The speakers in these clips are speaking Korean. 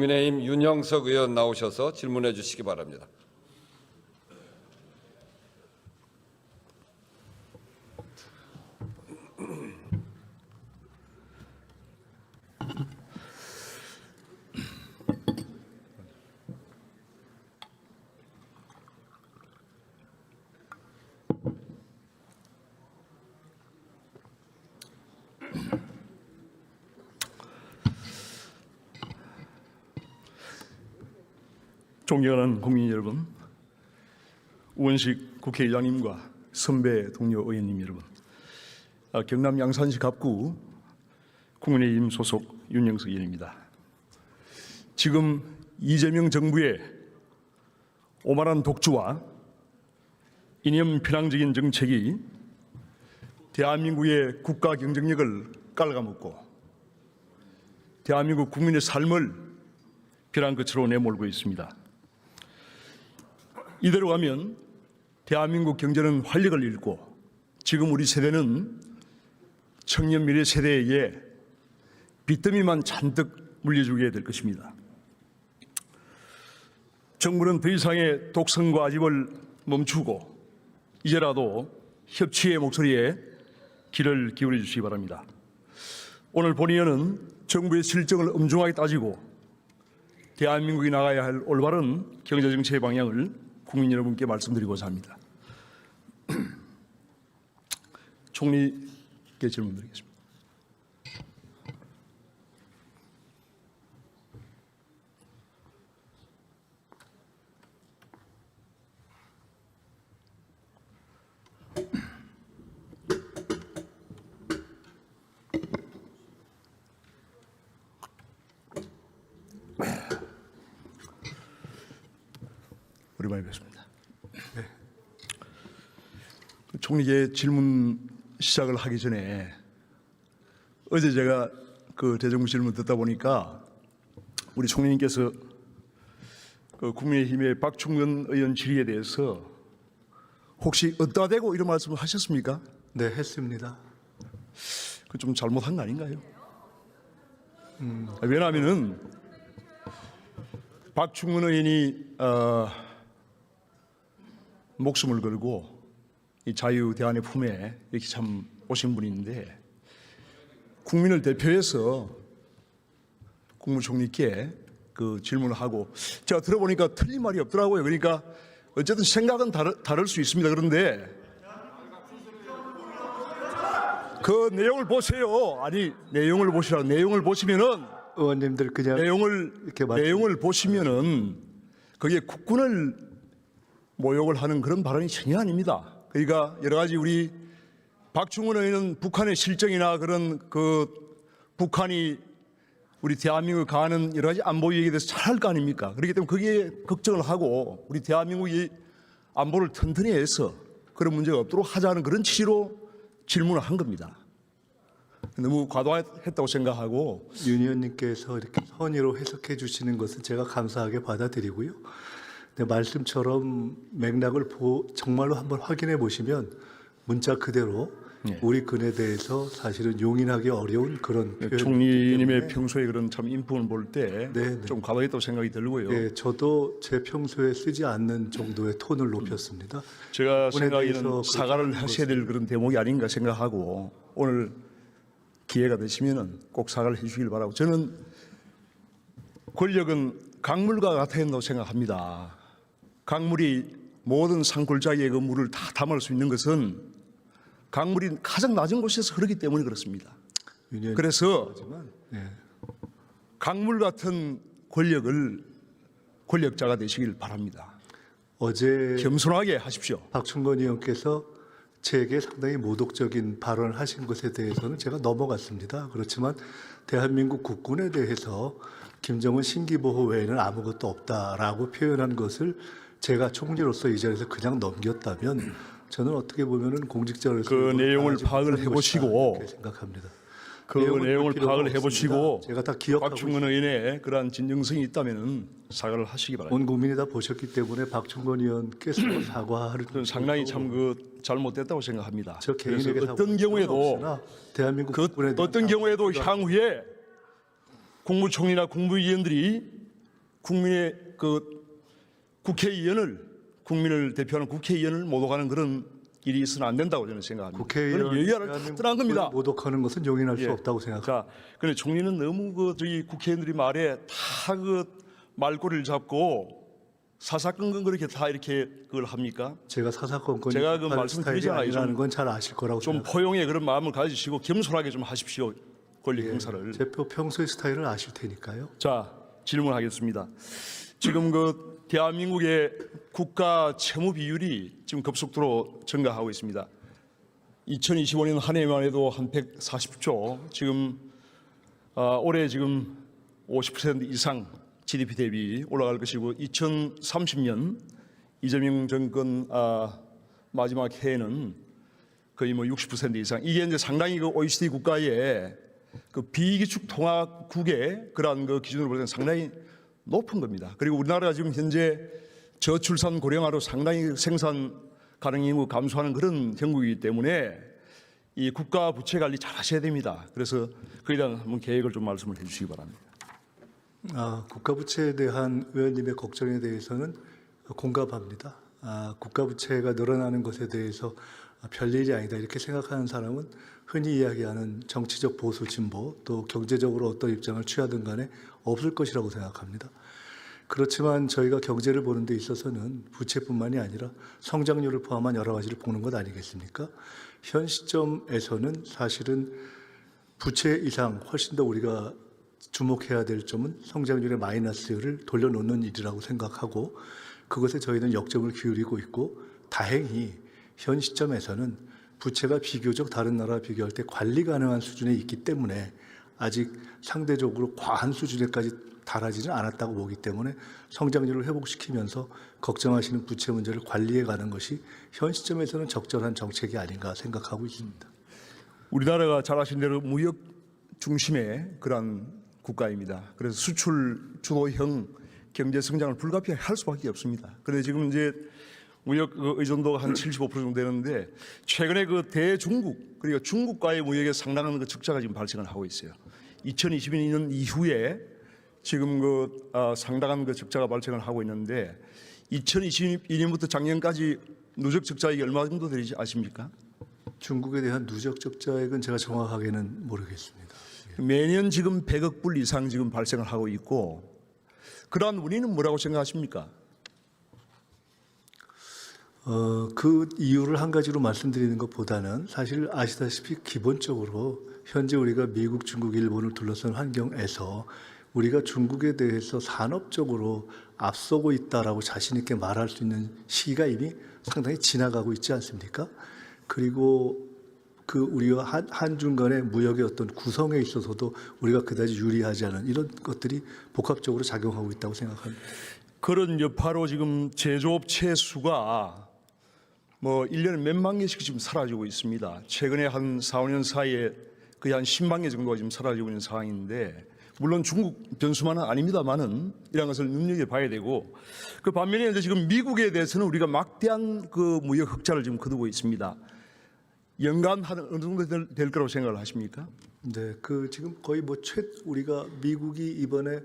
국민의힘 윤형석 의원 나오셔서 질문해 주시기 바랍니다. 존경하는 국민 여러분, 우원식 국회의장님과 선배 동료 의원님 여러분, 경남 양산시 갑구 국민의힘 소속 윤형석 의원입니다. 지금 이재명 정부의 오만한 독주와 이념 편향적인 정책이 대한민국의 국가 경쟁력을 깔아먹고 대한민국 국민의 삶을 벼랑 끝으로 내몰고 있습니다. 이대로 가면 대한민국 경제는 활력을 잃고 지금 우리 세대는 청년 미래 세대에게 빚더미만 잔뜩 물려주게 될 것입니다. 정부는 더 이상의 독선과 아집을 멈추고 이제라도 협치의 목소리에 귀를 기울여 주시기 바랍니다. 오늘 본의원은 정부의 실정을 엄중하게 따지고 대한민국이 나가야 할 올바른 경제정책의 방향을 국민 여러분께 말씀드리고자 합니다. 총리께 질문드리겠습니다. 오랜만에 뵙습니다. 네. 총리께 질문 시작을 하기 전에 어제 제가 그 대정부 질문 듣다 보니까 우리 총리님께서 그 국민의힘의 박충근 의원 질의에 대해서 혹시 어디다 대고 이런 말씀을 하셨습니까? 네, 했습니다. 그 좀 잘못한 거 아닌가요? 왜냐하면은 박충근 의원이 목숨을 걸고 이 자유 대안의 품에 이렇게 참 오신 분인데 국민을 대표해서 국무총리께 그 질문을 하고 제가 들어보니까 틀린 말이 없더라고요. 그러니까 어쨌든 생각은 다를 수 있습니다. 그런데 그 내용을 보세요. 아니 내용을 보시라. 내용을 보시면은 의원님들 그냥 내용을 보시면은 그게 국군을 모욕을 하는 그런 발언이 전혀 아닙니다. 그러니까 여러 가지 우리 박충근 의원은 북한의 실정이나 그런 그 북한이 우리 대한민국을 가하는 여러 가지 안보 얘기에 대해서 잘 할 거 아닙니까? 그렇기 때문에 거기에 걱정을 하고 우리 대한민국이 안보를 튼튼히 해서 그런 문제가 없도록 하자는 그런 취지로 질문을 한 겁니다. 너무 과도했다고 생각하고 윤 의원님께서 이렇게 선의로 해석해 주시는 것은 제가 감사하게 받아들이고요. 네, 말씀처럼 맥락을 정말로 한번 확인해 보시면 문자 그대로 우리 근에 대해서 사실은 용인하기 어려운 그런 표현. 총리님의 평소에 그런 참 인품을 볼 때 네, 좀 과도했다고 생각이 들고요. 네, 저도 제 평소에 쓰지 않는 정도의 톤을 높였습니다. 제가 생각에는 사과를 하셔야 될 그런 대목이 아닌가 생각하고 오늘 기회가 되시면은 꼭 사과를 해주시길 바라고. 저는 권력은 강물과 같아야 한다고 생각합니다. 강물이 모든 산골짜기의 그 물을 다 담을 수 있는 것은 강물이 가장 낮은 곳에서 흐르기 때문에 그렇습니다. 그래서 강물 같은 권력자가 되시길 바랍니다. 어제 겸손하게 하십시오. 박충건 의원께서 제게 상당히 모독적인 발언을 하신 것에 대해서는 제가 넘어갔습니다. 그렇지만 대한민국 국군에 대해서 김정은 신기보호 외에는 아무것도 없다라고 표현한 것을 제가 총리로서 이 자리에서 그냥 넘겼다면 저는 어떻게 보면은 공직자로서 그 내용을 파악을 해보시고 생각합니다. 그 내용을 파악을 해보시고 제가 다 기억하고 박충근 의원의 그러한 진정성이 있다면은 사과를 하시기 바랍니다. 온 국민이 다 보셨기 때문에 박충건 의원께서 사과를 저는 상당히 참 그 잘못됐다고 생각합니다. 저 개인에게 그래서 어떤 경우에도 대한민국 그 어떤 경우에도 향후에 국무총리나 국무위원들이 국민의 국민을 대표하는 국회의원을 모독하는 그런 일이 있어는 안 된다고 저는 생각합니다. 국회의원 여야를 타탄한 겁니다. 모독하는 것은 용인할 수 예. 없다고 생각합니다. 자, 그런데 총리는 너무 저희 국회의원들이 말에 다 말꼬리를 잡고 사사건건 그렇게 다 이렇게 그걸 합니까? 제가 사사건건이 제가 그 급한 말씀드리잖아요. 스타일이 아니라는 좀- 건 잘 아실 거라고 좀 생각합니다. 포용의 그런 마음을 가지시고 겸손하게 좀 하십시오. 권리 행사를. 제표 평소의 스타일을 아실 테니까요. 자, 질문하겠습니다. 지금 대한민국의 국가 채무 비율이 지금 급속도로 증가하고 있습니다. 2025년 한 해만 해도 한 140조, 지금 올해 지금 50% 이상 GDP 대비 올라갈 것이고 2030년 이재명 정권 마지막 해에는 거의 60% 이상. 이게 이제 상당히 OECD 국가의 비기축 통화국의 그러한 기준으로 볼 때는 상당히 높은 겁니다. 그리고 우리나라가 지금 현재 저출산 고령화로 상당히 생산 가능성이 감소하는 그런 형국이기 때문에 이 국가 부채 관리 잘 하셔야 됩니다. 그래서 그에 대한 한번 계획을 좀 말씀을 해 주시기 바랍니다. 국가 부채에 대한 의원님의 걱정에 대해서는 공감합니다. 국가 부채가 늘어나는 것에 대해서 별일이 아니다 이렇게 생각하는 사람은 흔히 이야기하는 정치적 보수 진보 또 경제적으로 어떤 입장을 취하든 간에 없을 것이라고 생각합니다. 그렇지만 저희가 경제를 보는 데 있어서는 부채뿐만이 아니라 성장률을 포함한 여러 가지를 보는 것 아니겠습니까? 현 시점에서는 사실은 부채 이상 훨씬 더 우리가 주목해야 될 점은 성장률의 마이너스를 돌려놓는 일이라고 생각하고 그것에 저희는 역점을 기울이고 있고 다행히 현 시점에서는 부채가 비교적 다른 나라와 비교할 때 관리 가능한 수준에 있기 때문에 아직 상대적으로 과한 수준에까지 달하지는 않았다고 보기 때문에 성장률을 회복시키면서 걱정하시는 부채 문제를 관리해 가는 것이 현 시점에서는 적절한 정책이 아닌가 생각하고 있습니다. 우리나라가 잘 아신 대로 무역 중심의 그러한 국가입니다. 그래서 수출 주도형 경제 성장을 불가피하게 할 수밖에 없습니다. 그런데 지금 이제 무역 의존도가 한 75% 정도 되는데 최근에 대중국 그리고 중국과의 무역에 상당한 적자가 지금 발생을 하고 있어요. 2022년 이후에 지금 상당한 적자가 발생을 하고 있는데 2022년부터 작년까지 누적 적자액이 얼마 정도 되는지 아십니까? 중국에 대한 누적 적자액은 제가 정확하게는 모르겠습니다. 매년 지금 100억 불 이상 지금 발생을 하고 있고 그러한 원인은 뭐라고 생각하십니까? 그 이유를 한 가지로 말씀드리는 것보다는 사실 아시다시피 기본적으로 현재 우리가 미국, 중국, 일본을 둘러싼 환경에서 우리가 중국에 대해서 산업적으로 앞서고 있다라고 자신 있게 말할 수 있는 시기가 이미 상당히 지나가고 있지 않습니까? 그리고 우리와 한중 간의 무역의 어떤 구성에 있어서도 우리가 그다지 유리하지 않은 이런 것들이 복합적으로 작용하고 있다고 생각합니다. 그런 여파로 지금 제조업체 수가 1년에 몇만 개씩 지금 사라지고 있습니다. 최근에 한 4, 5년 사이에 거의 한 10만 개 정도가 지금 사라지고 있는 상황인데 물론 중국 변수만은 아닙니다만은 이런 것을 눈여겨봐야 되고 그 반면에 이제 지금 미국에 대해서는 우리가 막대한 무역 흑자를 지금 거두고 있습니다. 연간 한 어느 정도 될 거라고 생각을 하십니까? 네, 지금 거의 우리가 미국이 이번에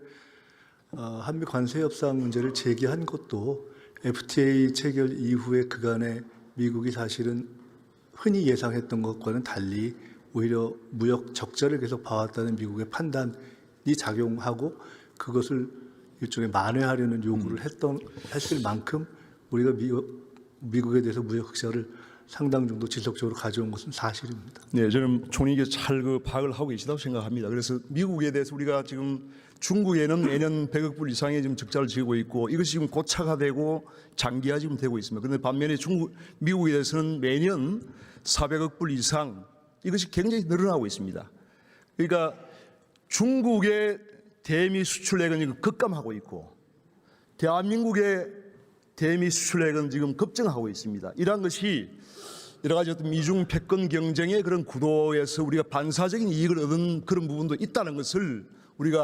한미 관세 협상 문제를 제기한 것도 FTA 체결 이후에 그간에 미국이 사실은 흔히 예상했던 것과는 달리 오히려 무역 적자를 계속 봐왔다는 미국의 판단이 작용하고 그것을 일종의 만회하려는 요구를 했을 만큼 우리가 미국에 대해서 무역 흑자를 상당 정도 지속적으로 가져온 것은 사실입니다. 네, 저는 총리께 잘 파악을 하고 계시다고 생각합니다. 그래서 미국에 대해서 우리가 지금 중국에는 매년 100억 불 이상의 지금 적자를 지고 있고 이것이 지금 고착화되고 장기화 지금 되고 있습니다. 그런데 반면에 미국에 대해서는 매년 400억 불 이상 이것이 굉장히 늘어나고 있습니다. 그러니까 중국의 대미 수출액은 지금 급감하고 있고 대한민국의 대미 수출액은 지금 급증하고 있습니다. 이러한 것이 여러 가지 어떤 미중 패권 경쟁의 그런 구도에서 우리가 반사적인 이익을 얻은 그런 부분도 있다는 것을 우리가